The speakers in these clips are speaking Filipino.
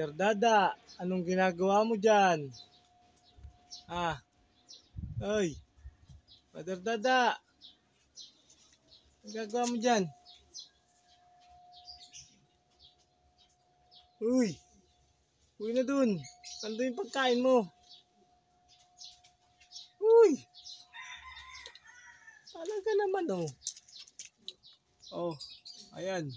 Mother Dada, anong ginagawa mo dyan? Ah, oy, Mother Dada, anong ginagawa mo dyan? Uy, uwi na dun. Ando yung pagkain mo. Uy, talaga naman oh. Oh, ayan.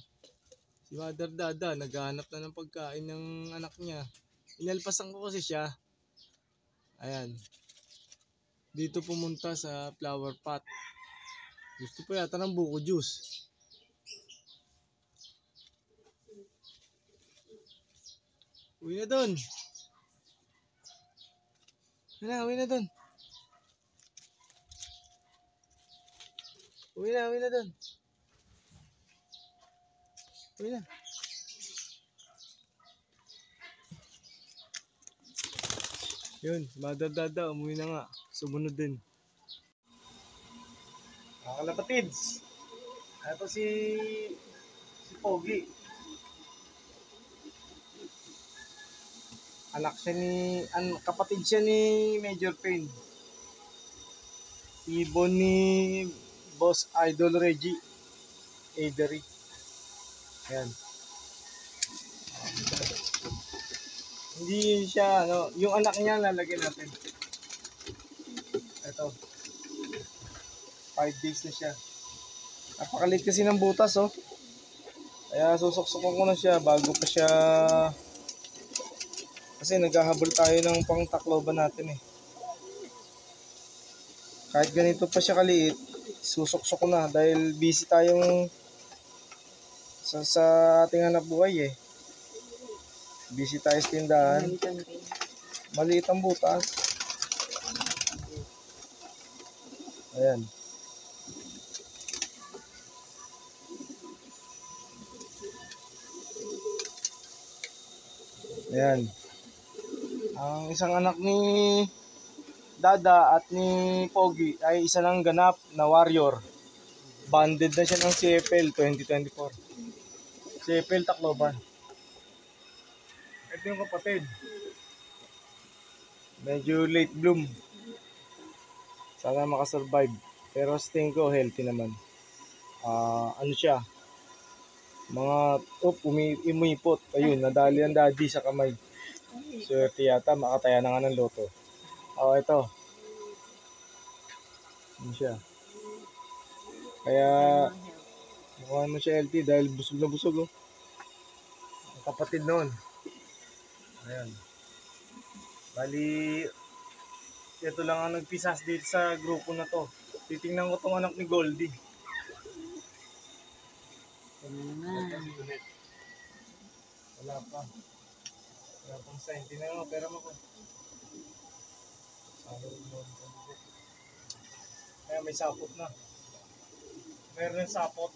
Si Mother Dada, naghahanap na ng pagkain ng anak niya. Inalpasan ko kasi siya. Ayan. Dito pumunta sa flower pot. Gusto pa yata ng buko juice. Uwi na dun. Uwi na dun. Uwi na dun. Uwi na. Yun, Mother Dada, umuwi na nga. Sumunod din. Mga kalapatids. Ito si Pogi. Kapatid siya ni Major Pain. Ibon ni Boss Idol Reggie Avery. Ayan. Hindi siya, yung anak niya lalagyan natin. Ito. 5 days na siya. Napakalit kasi ng butas, oh. Kaya susok-sukon ko na siya bago pa siya. Kasi naghahabol tayo ng pangtakloban natin eh. Kahit ganito pa siya kaliit, susok-sukon ko na dahil busy tayong sa ating hanap buhay eh. Busy tayo sa tindahan. Maliit ang butas. Ayan. Ayan. Ang isang anak ni Dada at ni Pogi ay isa ng ganap na warrior. Banded na siya ng CFL 2024. CFL Tacloban. Ito yung kapatid. Medyo late bloom. Sana makasurvive. Pero sa tingin ko healthy naman. Ano siya? Mga umipot. Ayun, nadali ang daddy sa kamay. Swerte yata, makataya na nga ng loto. Ito. Ano siya? Kaya mukha na siya healthy dahil busog na busog oh. Ang kapatid noon. Ayan. Bali, ito lang ang nagpisas dito sa grupo na to. Titingnan ko tong anak ni Goldie. Wala pa. Wala pang sign. Tingnan mo, pera mo ko. Kaya may sapot na. Meron yung sapot.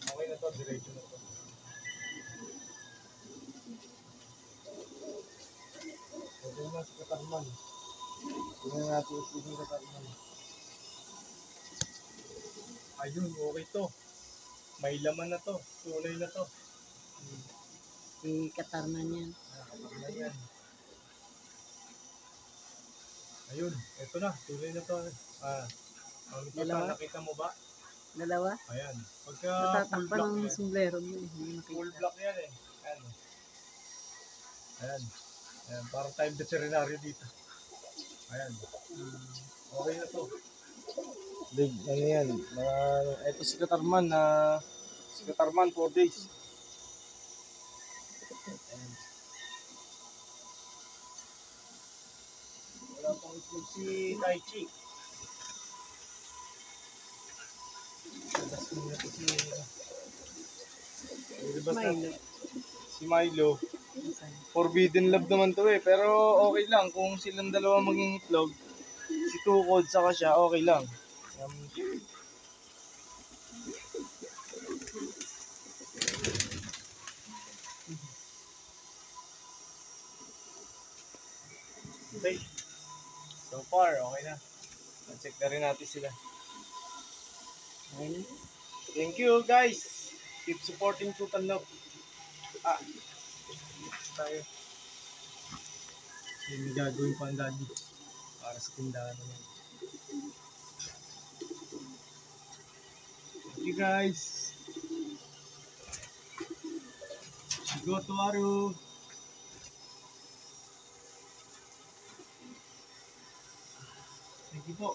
Okay na to, diretso na to. Ito na si Katarman. Tingnan natin yung Katarman. Ayun, okay to. May laman na to. Tunay na to. Si Katarman yan. Katarman yan. Ayun, ito na. Tunay na to. Dalawa? Nakita mo ba? Dalawa? Ayan. Pagka full natatakpan block ng yan. sombrero mo eh. Full block yan eh. Ayan. Ayan. Ayan. Parang time veterinary dito. Ayan. Okay na to. Big, ano yan. Ito si Katarman na si Katarman 4 days. Ayan. Wala pang itlog si Taichi. Milo. Si Milo. Forbidden love naman to eh. Pero okay lang kung silang dalawa maging itlog. Si Tukod saka siya, okay lang. Okay. So far, okay na. Check na rin natin sila. Thank you guys. Keep supporting Total Love. tayo. Kasi may gagawin pa ang daddy para sa tindahan naman. Thank you guys. Go to Aru. Thank you po.